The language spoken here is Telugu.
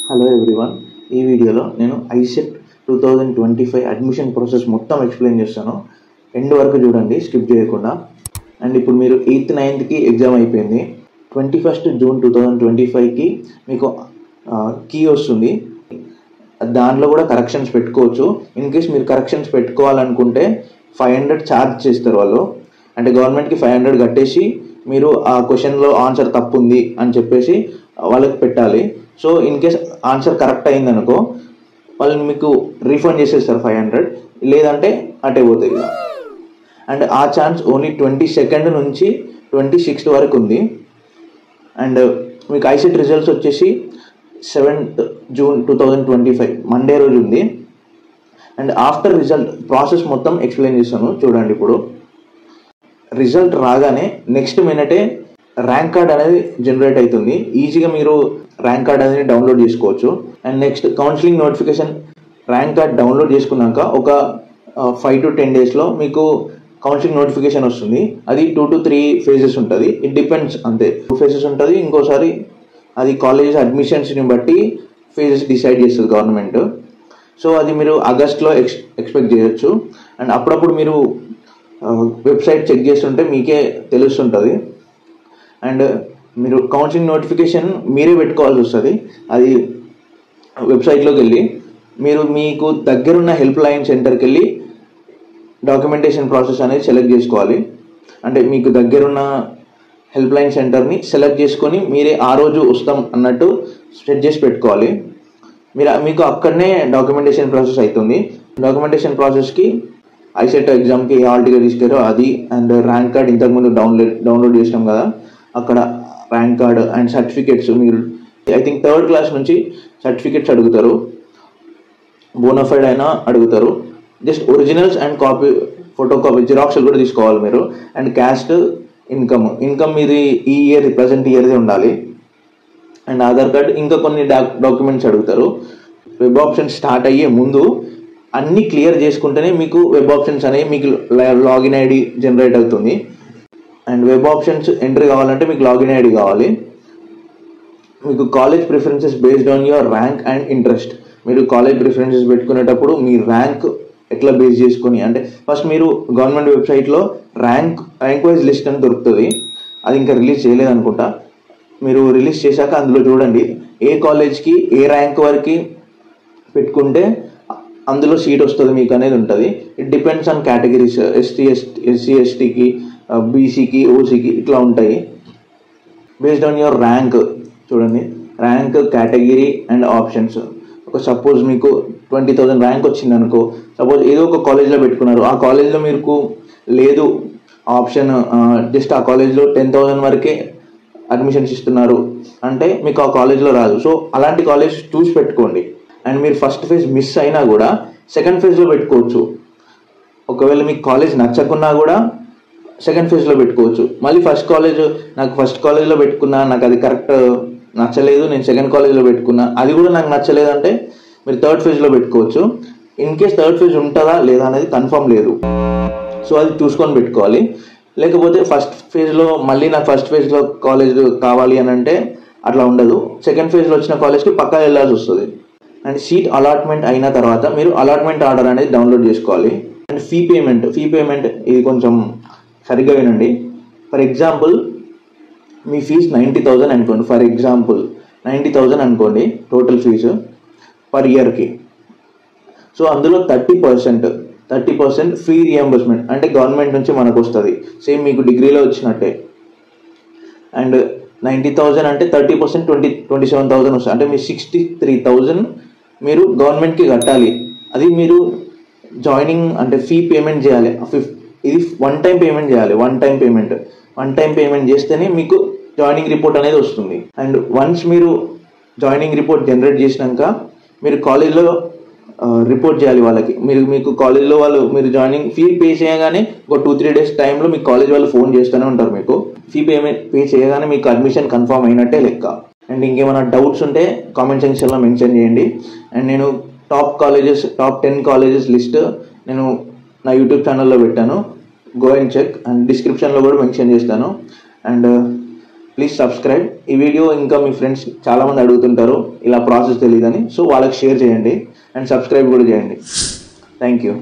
హలో ఎవ్రీవన్, ఈ వీడియోలో నేను ఐసెట్ 2025 అడ్మిషన్ ప్రాసెస్ మొత్తం ఎక్స్ప్లెయిన్ చేస్తాను. ఎండ్ వరకు చూడండి, స్కిప్ చేయకుండా. అండ్ ఇప్పుడు మీరు 8th 9th ఎగ్జామ్ అయిపోయింది. 21st June 2025కి మీకు కీ వస్తుంది. దాంట్లో కూడా కరెక్షన్స్ పెట్టుకోవచ్చు. ఇన్ కేస్ మీరు కరెక్షన్స్ పెట్టుకోవాలనుకుంటే 500 ఛార్జ్ చేస్తారు వాళ్ళు. అంటే గవర్నమెంట్కి 500 కట్టేసి మీరు ఆ క్వశ్చన్లో ఆన్సర్ తప్పు ఉంది అని చెప్పేసి వాళ్ళకి పెట్టాలి. So in case answer correct అయిందనుకో వాళ్ళు మీకు రీఫండ్ చేసేస్తారు 500, లేదంటే అటే పోతుంది. అండ్ ఆ ఛాన్స్ ఓన్లీ 22nd నుంచి 26th వరకు ఉంది. అండ్ మీకు ఐసెట్ రిజల్ట్స్ వచ్చేసి 7th June 2025 మండే రోజు ఉంది. అండ్ ఆఫ్టర్ రిజల్ట్ ప్రాసెస్ మొత్తం ఎక్స్ప్లెయిన్ చేస్తాను చూడండి. ఇప్పుడు రిజల్ట్ రాగానే నెక్స్ట్ మినిటే ర్యాంక్ కార్డ్ అనేది జనరేట్ అవుతుంది. ఈజీగా మీరు ర్యాంక్ కార్డ్ అనేది డౌన్లోడ్ చేసుకోవచ్చు. And next counselling notification rank card download చేసుకున్నాక ఒక 5 to 10 daysలో మీకు కౌన్సిలింగ్ నోటిఫికేషన్ వస్తుంది. అది 2 to 3 phases ఉంటుంది. ఇట్ డిపెండ్స్, అంతే. 2 phases ఉంటుంది. ఇంకోసారి అది కాలేజెస్ అడ్మిషన్స్ని బట్టి ఫేజెస్ డిసైడ్ చేస్తుంది గవర్నమెంట్. సో అది మీరు ఆగస్ట్లో ఎక్స్పెక్ట్ చేయొచ్చు. అండ్ అప్పుడప్పుడు మీరు వెబ్సైట్ చెక్ చేస్తుంటే మీకే తెలుస్తుంటుంది. అండ్ మీరు కౌన్సిలింగ్ నోటిఫికేషన్ మీరే పెట్టుకోవాల్సి వస్తుంది. అది వెబ్సైట్లోకి వెళ్ళి మీరు మీకు దగ్గరున్న హెల్ప్ లైన్ సెంటర్కి వెళ్ళి డాక్యుమెంటేషన్ ప్రాసెస్ అనేది సెలెక్ట్ చేసుకోవాలి. అంటే మీకు దగ్గరున్న హెల్ప్ లైన్ సెంటర్ని సెలెక్ట్ చేసుకొని మీరే ఆ రోజు వస్తాం అన్నట్టు సెట్ చేసి పెట్టుకోవాలి. మీకు అక్కడనే డాక్యుమెంటేషన్ ప్రాసెస్ అవుతుంది. డాక్యుమెంటేషన్ ప్రాసెస్కి ఐసెట్ ఎగ్జామ్కి ఏ హాల్ టికెట్ తీసుకెళ్ళారో అది, అండ్ ర్యాంక్ కార్డ్ ఇంతకుముందు డౌన్లోడ్ చేసినాం కదా, అక్కడ ర్యాంక్ కార్డ్ అండ్ సర్టిఫికేట్స్. మీరు ఐ థింక్ 3rd class నుంచి సర్టిఫికేట్స్ అడుగుతారు, బోనఫైడ్ అయినా అడుగుతారు. Just originals and copy, photo copy, జిరాక్స్లు కూడా తీసుకోవాలి మీరు. అండ్ క్యాస్ట్, ఇన్కమ్ మీది ఈ ఇయర్ ప్రజెంట్ ఇయర్దే ఉండాలి. అండ్ ఆధార్ కార్డ్, ఇంకా కొన్ని డాక్యుమెంట్స్ అడుగుతారు. వెబ్ ఆప్షన్స్ స్టార్ట్ అయ్యే ముందు అన్నీ క్లియర్ చేసుకుంటేనే మీకు వెబ్ ఆప్షన్స్ అనేవి మీకు లాగిన్ ఐడి జనరేట్ అవుతుంది. అండ్ వెబ్ ఆప్షన్స్ ఎంట్రీ కావాలంటే మీకు లాగిన్ ఐడి కావాలి. మీకు college preferences based on your rank and interest. మీరు కాలేజ్ ప్రిఫరెన్సెస్ పెట్టుకునేటప్పుడు మీ ర్యాంక్ ఎట్లా బేస్ చేసుకొని, అంటే ఫస్ట్ మీరు గవర్నమెంట్ వెబ్సైట్లో ర్యాంక్ వైజ్ లిస్ట్ అని దొరుకుతుంది. అది ఇంకా రిలీజ్ చేయలేదు అనుకుంటా. మీరు రిలీజ్ చేశాక అందులో చూడండి ఏ కాలేజ్కి ఏ ర్యాంక్ వరకు పెట్టుకుంటే అందులో సీట్ వస్తుంది మీకు అనేది ఉంటుంది. It depends on categories. SC ఎస్టీకి, బీసీకి, ఓసీకి ఇట్లా ఉంటాయి. బేస్డ్ ఆన్ యువర్ ర్యాంక్ చూడండి, ర్యాంక్, కేటగిరీ అండ్ ఆప్షన్స్. ఒక సపోజ్ మీకు 20,000 ర్యాంక్ వచ్చింది అనుకో, సపోజ్ ఏదో ఒక కాలేజ్లో పెట్టుకున్నారు, ఆ కాలేజ్లో మీకు లేదు ఆప్షన్, జస్ట్ ఆ కాలేజ్లో 10,000 వరకే అడ్మిషన్స్ ఇస్తున్నారు అంటే మీకు ఆ కాలేజ్లో రాదు. సో అలాంటి కాలేజ్ చూసి పెట్టుకోండి. అండ్ మీరు ఫస్ట్ ఫేజ్ మిస్ అయినా కూడా సెకండ్ ఫేజ్లో పెట్టుకోవచ్చు. ఒకవేళ మీకు కాలేజ్ నచ్చకున్నా కూడా సెకండ్ ఫేజ్లో పెట్టుకోవచ్చు. మళ్ళీ ఫస్ట్ కాలేజ్లో పెట్టుకున్నా, నాకు అది కరెక్ట్ నచ్చలేదు, నేను సెకండ్ కాలేజ్లో పెట్టుకున్నా, అది కూడా నాకు నచ్చలేదు అంటే మీరు 3rd phase పెట్టుకోవచ్చు. ఇన్ కేస్ 3rd phase ఉంటుందా లేదా అనేది కన్ఫర్మ్ లేదు. సో అది చూసుకొని పెట్టుకోవాలి. లేకపోతే ఫస్ట్ ఫేజ్లో మళ్ళీ నాకు ఫస్ట్ ఫేజ్లో కాలేజ్ కావాలి అని అంటే అట్లా ఉండదు. సెకండ్ ఫేజ్లో వచ్చిన కాలేజ్కి పక్కా వెళ్ళాల్సి వస్తుంది. అండ్ సీట్ అలాట్మెంట్ అయిన తర్వాత మీరు అలాట్మెంట్ ఆర్డర్ అనేది డౌన్లోడ్ చేసుకోవాలి. అండ్ ఫీ పేమెంట్ ఇది కొంచెం సరిగ్గా వినండి. ఫర్ ఎగ్జాంపుల్ మీ ఫీజు 90,000 అనుకోండి. ఫర్ ఎగ్జాంపుల్ 90,000 అనుకోండి టోటల్ ఫీజు పర్ ఇయర్కి. సో అందులో 30% ఫ్రీ రియంబర్స్మెంట్, అంటే గవర్నమెంట్ నుంచి మనకు వస్తుంది. సేమ్ మీకు డిగ్రీలో వచ్చినట్టే. అండ్ 90,000 అంటే 30% 27,000 వస్తుంది. అంటే మీ 63,000 మీరు గవర్నమెంట్కి కట్టాలి. అది మీరు జాయినింగ్ అంటే ఫీ పేమెంట్ చేయాలి. ఇది వన్ టైం పేమెంట్ చేస్తేనే మీకు జాయినింగ్ రిపోర్ట్ అనేది వస్తుంది. అండ్ వన్స్ మీరు జాయినింగ్ రిపోర్ట్ జనరేట్ చేసినాక మీరు కాలేజ్లో రిపోర్ట్ చేయాలి వాళ్ళకి. మీకు కాలేజ్లో మీరు జాయినింగ్ ఫీ పే చేయగానే ఒక 2-3 days టైంలో మీ కాలేజ్ వాళ్ళు ఫోన్ చేస్తూనే ఉంటారు. మీకు ఫీ పే చేయగానే మీకు అడ్మిషన్ కన్ఫర్మ్ అయినట్టే లెక్క. అండ్ ఇంకేమైనా డౌట్స్ ఉంటే కామెంట్ సెక్షన్లో మెన్షన్ చేయండి. అండ్ నేను టాప్ 10 కాలేజెస్ లిస్ట్ నేను నా యూట్యూబ్ ఛానల్లో పెట్టాను, గో అండ్ చెక్. అండ్ డిస్క్రిప్షన్లో కూడా మెన్షన్ చేస్తాను. And please subscribe. ఈ వీడియో ఇంకా మీ ఫ్రెండ్స్ చాలామంది అడుగుతుంటారు ఇలా ప్రాసెస్ తెలియదని, సో వాళ్ళకి షేర్ చేయండి అండ్ సబ్స్క్రైబ్ కూడా చేయండి. Thank you.